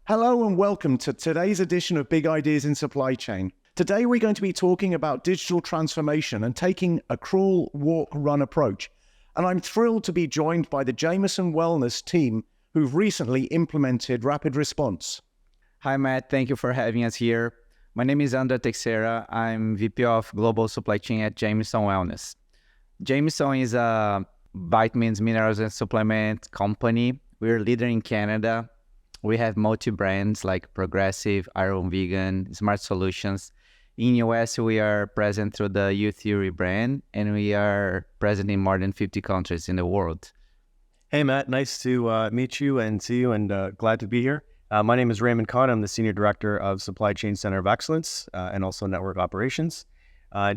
Hello and welcome to today's edition of Big Ideas in Supply Chain. Today we're going to be talking about digital transformation and taking a crawl, walk, run approach. And I'm thrilled to be joined by the Jamieson Wellness team who've recently implemented rapid response. Hi, Matt. Thank you for having us here. My name is Teixeira. I'm VP of Global Supply Chain at Jamieson Wellness. Jamieson is a vitamins, minerals, and supplement company. We're a leader in Canada. We have multi-brands like Progressive, Iron Vegan, Smart Solutions. In US, we are present through the U Theory brand, and we are present in more than 50 countries in the world. Hey, Matt. Nice to meet you and see you, and glad to be here. My name is Raymond Khan. I'm the Senior Director of Supply Chain Center of Excellence and also Network Operations.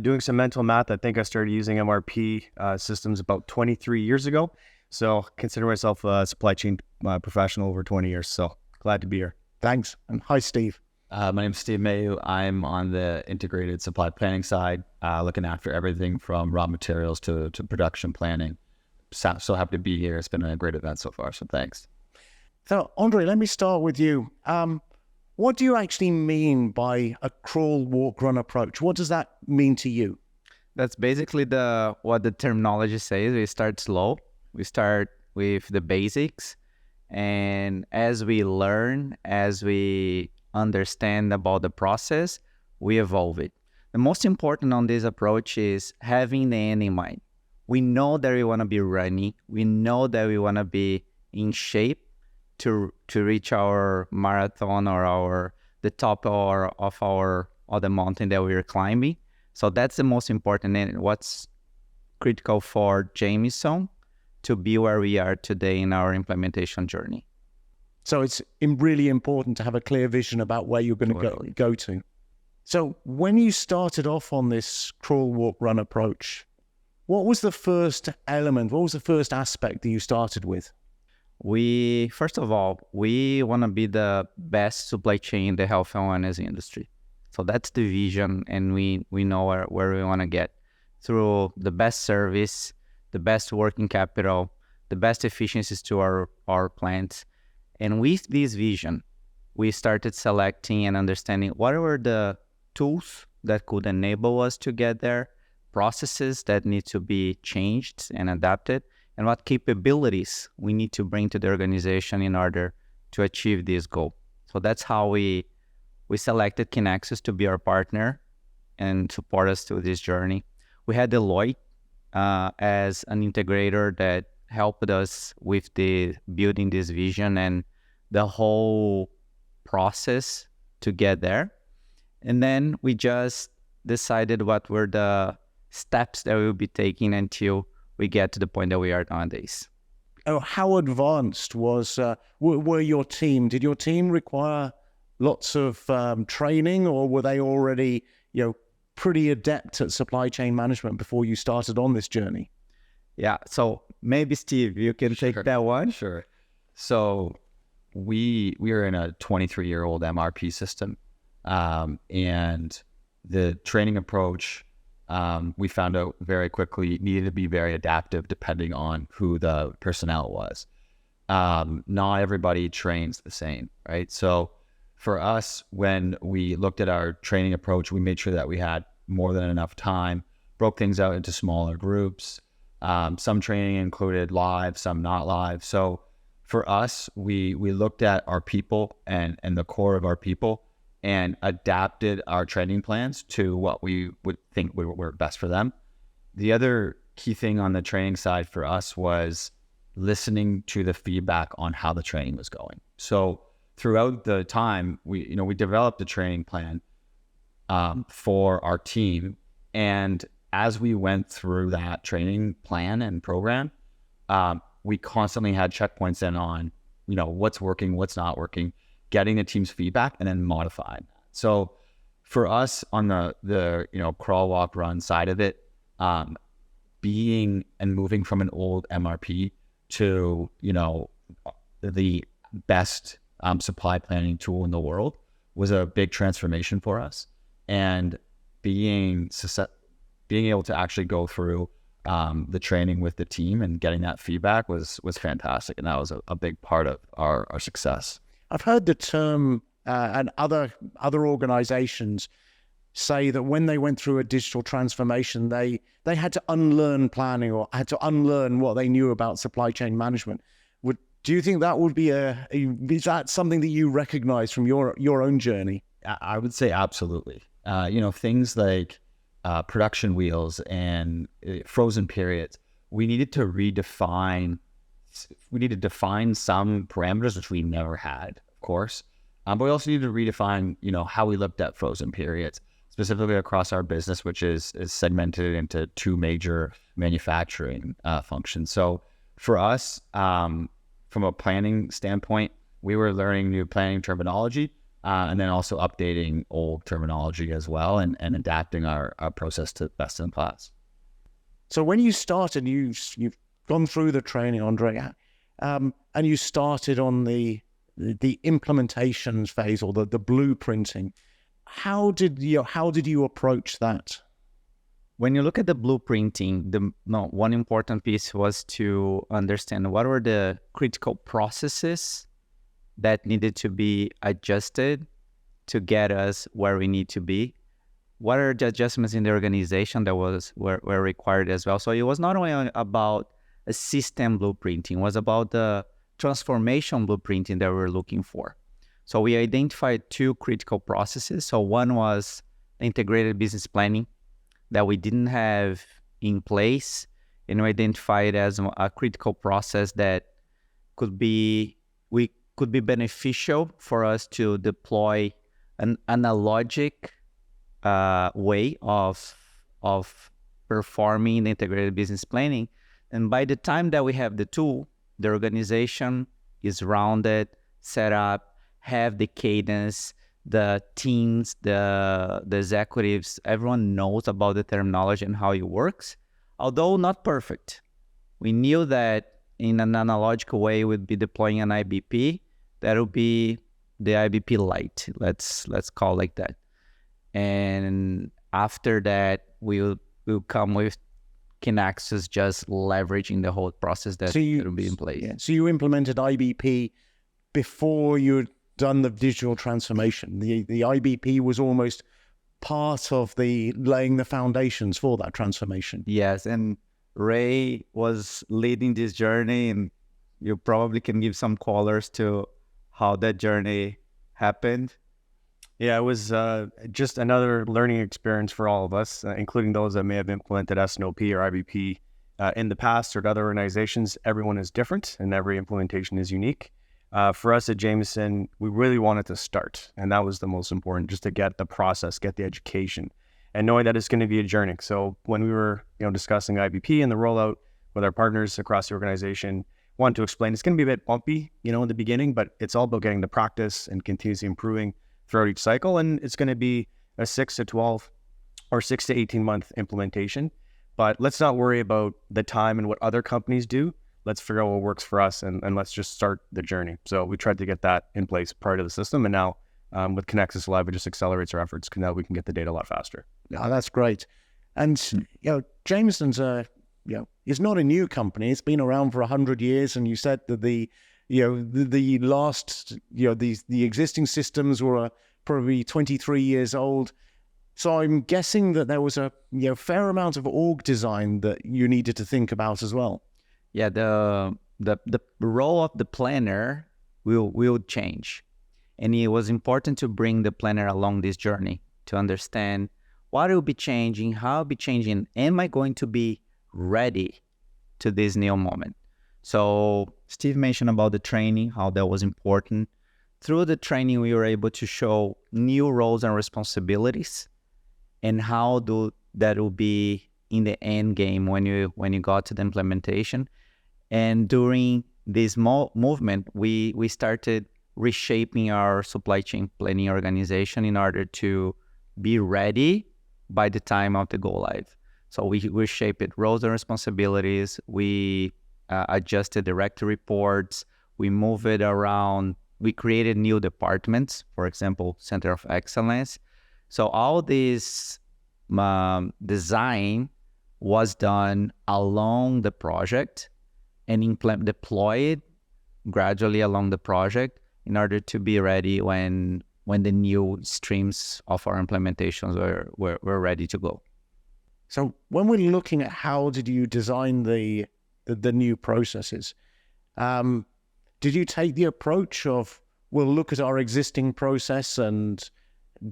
Doing some mental math, I think I started using MRP systems about 23 years ago. So consider myself a supply chain professional over 20 years. So glad to be here. Thanks. And hi, Steve. My name is Steve Mailloux. I'm on the integrated supply planning side, looking after everything from raw materials to production planning. So happy to be here. It's been a great event so far, so thanks. So, Andre, let me start with you. What do you actually mean by a crawl, walk, run approach? What does that mean to you? That's basically what the terminology says. We start slow. We start with the basics. And as we learn, as we understand about the process, we evolve it. The most important on this approach is having the end in mind. We know that we want to be running. We know that we want to be in shape to reach our marathon or the top of the mountain that we're climbing. So that's the most important, and what's critical for Jamieson to be where we are today in our implementation journey. So it's really important to have a clear vision about where you're going to go to. So when you started off on this crawl, walk, run approach, what was the first element? What was the first aspect that you started with? First of all, we want to be the best supply chain in the health and wellness industry. So that's the vision, and we know where we want to get through the best service, the best working capital, the best efficiencies to our plants. And with this vision, we started selecting and understanding what were the tools that could enable us to get there, processes that need to be changed and adapted, and what capabilities we need to bring to the organization in order to achieve this goal. So that's how we selected Kinaxis to be our partner and support us through this journey. We had Deloitte as an integrator that helped us with the building this vision and the whole process to get there. And then we just decided what were the steps that we will be taking until we get to the point that we are nowadays. Oh, how advanced were your team? Did your team require lots of training, or were they already, pretty adept at supply chain management before you started on this journey? Yeah, so maybe Steve, you can take that one. Sure. So we are in a 23-year-old MRP system, and the training approach we found out very quickly needed to be very adaptive depending on who the personnel was. Not everybody trains the same, right? So for us, when we looked at our training approach, we made sure that we had more than enough time, broke things out into smaller groups. Some training included live, some not live. So for us, we looked at our people and the core of our people and adapted our training plans to what we would think were best for them. The other key thing on the training side for us was listening to the feedback on how the training was going. So throughout the time, we developed a training plan for our team. And as we went through that training plan and program, we constantly had checkpoints in on, what's working, what's not working, getting the team's feedback, and then modifying that. So for us on the crawl, walk, run side of it, being and moving from an old MRP to, the best supply planning tool in the world was a big transformation for us. And being able to actually go through the training with the team and getting that feedback was fantastic. And that was a big part of our success. I've heard the term and other organizations say that when they went through a digital transformation, they had to unlearn planning or had to unlearn what they knew about supply chain management. Do you think that would be is that something that you recognize from your own journey? I would say absolutely. Things like production wheels and frozen periods, we needed to define some parameters, which we never had, of course. But we also needed to redefine, how we looked at frozen periods, specifically across our business, which is segmented into two major manufacturing functions. So for us, from a planning standpoint, we were learning new planning terminology and then also updating old terminology as well and adapting our process to best in class. So when you started, you've gone through the training, Andre, and you started on the implementation phase or the blueprinting. How did you approach that? When you look at the blueprinting, one important piece was to understand what were the critical processes that needed to be adjusted to get us where we need to be. What are the adjustments in the organization that were required as well? So it was not only about a system blueprinting, it was about the transformation blueprinting that we were looking for. So we identified two critical processes. So one was integrated business planning that we didn't have in place, and we identified as a critical process that could be beneficial for us to deploy an analogic way of performing the integrated business planning. And by the time that we have the tool, the organization is rounded, set up, have the cadence, the teams, the executives, everyone knows about the terminology and how it works, although not perfect. We knew that in an analogical way, we'd be deploying an IBP. That would be the IBP Lite, let's call it like that. And after that, we'll come with Kinaxis just leveraging the whole process that will be in place. Yeah. So you implemented IBP before you'd done the digital transformation. The IBP was almost part of the laying the foundations for that transformation. Yes, and Ray was leading this journey, and you probably can give some colors to how that journey happened. Yeah, it was just another learning experience for all of us, including those that may have implemented S&OP or IBP in the past or at other organizations. Everyone is different and every implementation is unique. For us at Jamieson, we really wanted to start, and that was the most important, just to get the process, get the education, and knowing that it's going to be a journey. So when we were discussing IBP and the rollout with our partners across the organization, wanted to explain it's going to be a bit bumpy, in the beginning, but it's all about getting the practice and continuously improving throughout each cycle. And it's going to be a 6 to 12 or 6 to 18 month implementation. But let's not worry about the time and what other companies do. Let's figure out what works for us and let's just start the journey. So we tried to get that in place prior to the system. And now with Kinaxis Live, it just accelerates our efforts because now we can get the data a lot faster. Oh, that's great. And, Jamieson's is not a new company. It's been around for 100 years. And you said that the existing systems were probably 23 years old. So I'm guessing that there was a fair amount of org design that you needed to think about as well. Yeah, the role of the planner will change. And it was important to bring the planner along this journey to understand what will be changing, how will be changing, am I going to be ready to this new moment? So Steve mentioned about the training, how that was important. Through the training, we were able to show new roles and responsibilities and how that will be in the end game when you got to the implementation. And during this movement, we started reshaping our supply chain planning organization in order to be ready by the time of the go live. So we reshaped roles and responsibilities. We adjusted direct reports. We moved it around. We created new departments, for example, Center of Excellence. So all this design was done along the project and deployed gradually along the project. in order to be ready when the new streams of our implementations were ready to go. So when we're looking at how did you design the new processes, did you take the approach of, we'll look at our existing process and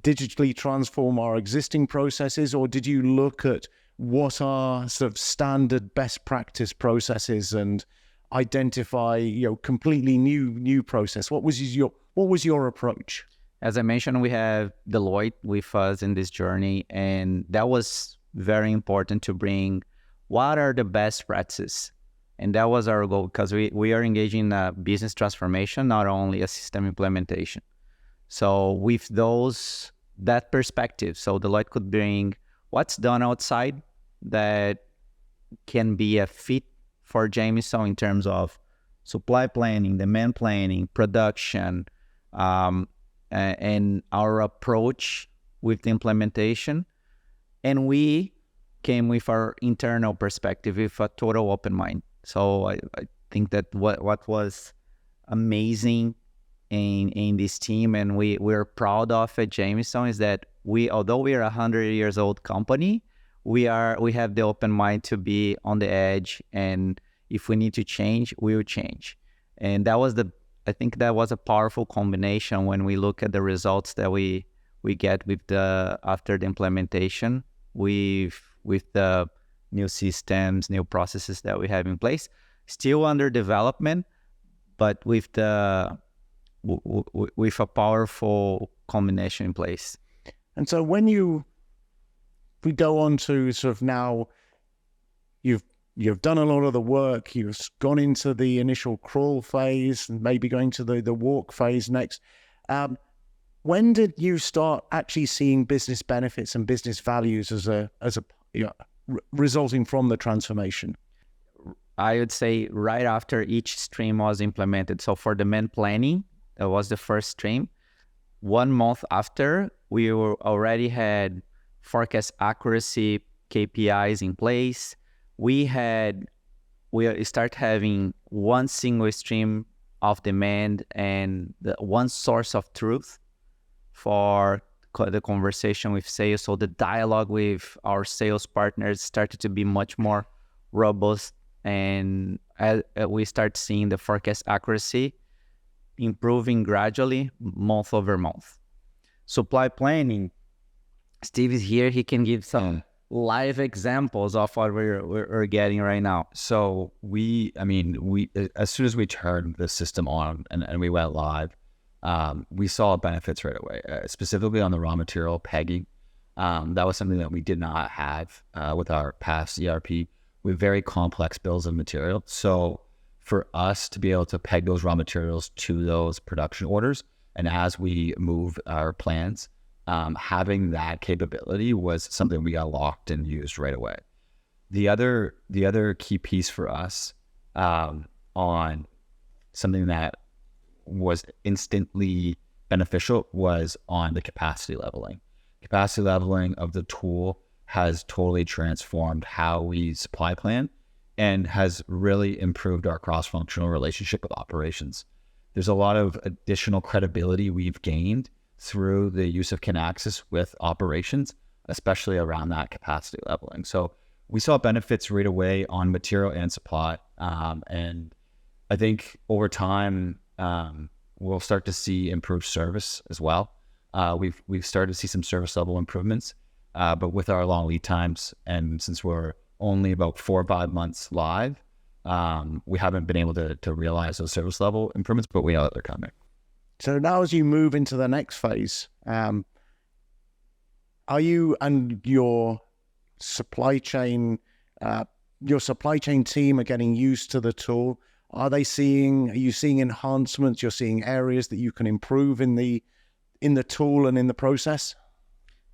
digitally transform our existing processes, or did you look at what are sort of standard best practice processes and identify, completely new process? What was your approach? As I mentioned, we have Deloitte with us in this journey, and that was very important to bring what are the best practices. And that was our goal, because we are engaging in a business transformation, not only a system implementation. So with that perspective, so Deloitte could bring what's done outside that can be a fit for Jamieson in terms of supply planning, demand planning, production, and our approach with the implementation. And we came with our internal perspective with a total open mind. So I think that what was amazing in this team, and we're proud of at Jamieson, is that although we are a 100-years-old company, we have the open mind to be on the edge, and if we need to change, we will change. And I think that was a powerful combination when we look at the results that we get after the implementation with the new systems, new processes that we have in place, still under development, but with a powerful combination in place. And so when we go on to sort of now, you've done a lot of the work, you've gone into the initial crawl phase and maybe going to the walk phase next. When did you start actually seeing business benefits and business values resulting from the transformation? I would say right after each stream was implemented. So for demand planning, that was the first stream. 1 month after, we already had forecast accuracy KPIs in place. We start having one single stream of demand and one source of truth for the conversation with sales. So the dialogue with our sales partners started to be much more robust, and we start seeing the forecast accuracy improving gradually month over month. Supply planning, Steve is here. He can give some live examples of what we're getting right now. So we as soon as we turned the system on and we went live, we saw benefits right away, specifically on the raw material pegging. That was something that we did not have with our past ERP, with very complex bills of material. So for us to be able to peg those raw materials to those production orders, and as we move our plans, having that capability was something we got locked and used right away. The other key piece for us on something that was instantly beneficial was on the capacity leveling. Capacity leveling of the tool has totally transformed how we supply plan and has really improved our cross-functional relationship with operations. There's a lot of additional credibility we've gained through the use of Kinaxis with operations, especially around that capacity leveling. So we saw benefits right away on material and supply. And I think over time, we'll start to see improved service as well. We've started to see some service level improvements, but with our long lead times, and since we're only about 4 or 5 months live, we haven't been able to realize those service level improvements, but we know that they're coming. So now as you move into the next phase, are you and your supply chain team are getting used to the tool? Are you seeing enhancements? You're seeing areas that you can improve in the tool and in the process?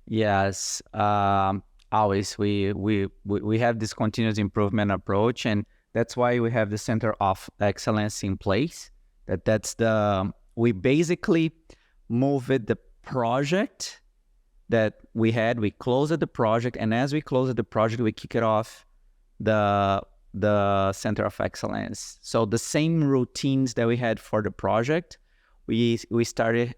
Yes, always. We have this continuous improvement approach, and that's why we have the Center of Excellence in place. We basically moved the project that we had. We closed the project, and as we closed the project, we kick it off the Center of Excellence. So the same routines that we had for the project, we started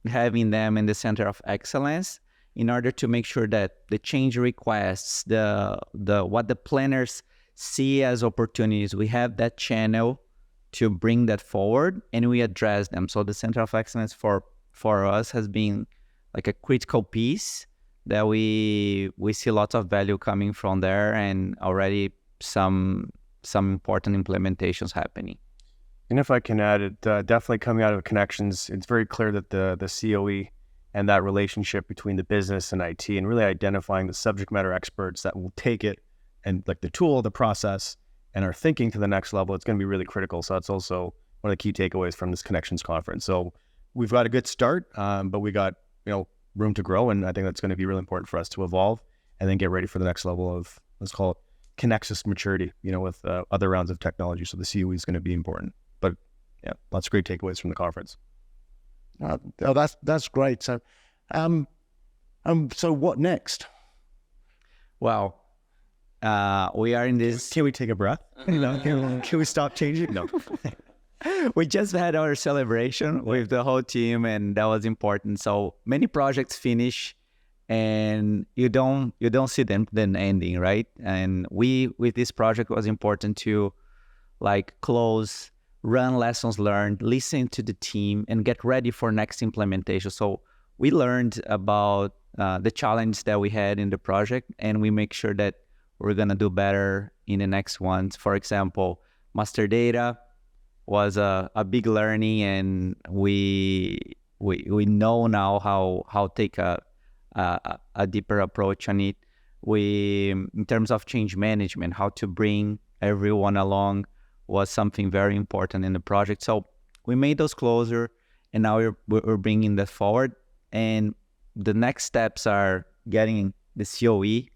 having them in the center of excellence in order to make sure that the change requests, the what the planners see as opportunities, we have that channel to bring that forward and we address them. So the center of excellence for us has been like a critical piece that we see lots of value coming from there, and already some important implementations happening. And if I can add, it definitely coming out of Kinaxis, it's very clear that the COE and that relationship between the business and IT, and really identifying the subject matter experts that will take it and like the tool, the process, and are thinking to the next level, it's going to be really critical. So that's also one of the key takeaways from this Kinaxis conference. So we've got a good start, but we got room to grow, and I think that's going to be really important for us to evolve and then get ready for the next level of, let's call it Kinaxis maturity, with other rounds of technology. So the COE is going to be important. But yeah, lots of great takeaways from the conference. That's great. So, so what next? Well, we are in this. Can we take a breath? Can we stop changing? No. We just had our celebration with the whole team, and that was important. So many projects finish, and you don't see them then ending, right? And with this project, it was important to close, run lessons learned, listen to the team, and get ready for next implementation. So we learned about the challenge that we had in the project, and we make sure that we're gonna do better in the next ones. For example, master data was a big learning, and we know now how take a deeper approach on it. In terms of change management, how to bring everyone along was something very important in the project. So we made those closer, and now we're bringing that forward. And the next steps are getting the COE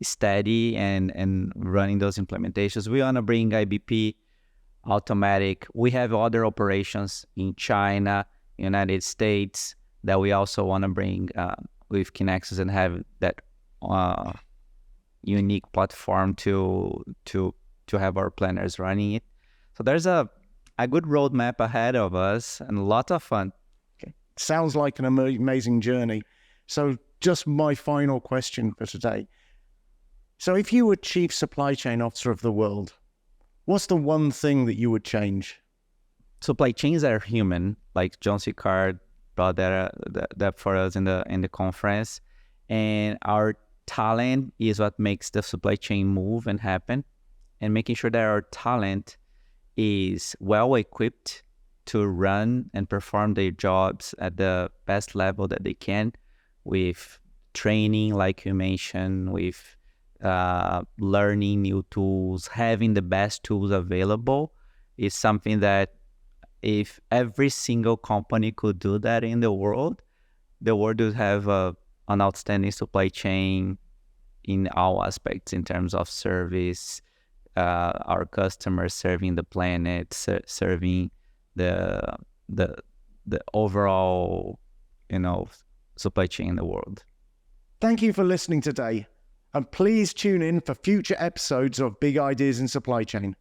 steady and running those implementations. We want to bring IBP automatic. We have other operations in China, United States, that we also want to bring with Kinaxis and have that unique platform to have our planners running it. So there's a good roadmap ahead of us and a lot of fun. Okay. Sounds like an amazing journey. So just my final question for today. So if you were Chief Supply Chain Officer of the world, what's the one thing that you would change? Supply chains are human, like John Sicard brought that for us in the conference. And our talent is what makes the supply chain move and happen. And making sure that our talent is well equipped to run and perform their jobs at the best level that they can, with training, like you mentioned, with learning new tools, having the best tools available, is something that if every single company could do that in the world would have an outstanding supply chain in all aspects, in terms of service, our customers, serving the planet, serving the overall supply chain in the world. Thank you for listening today, and please tune in for future episodes of Big Ideas in Supply Chain.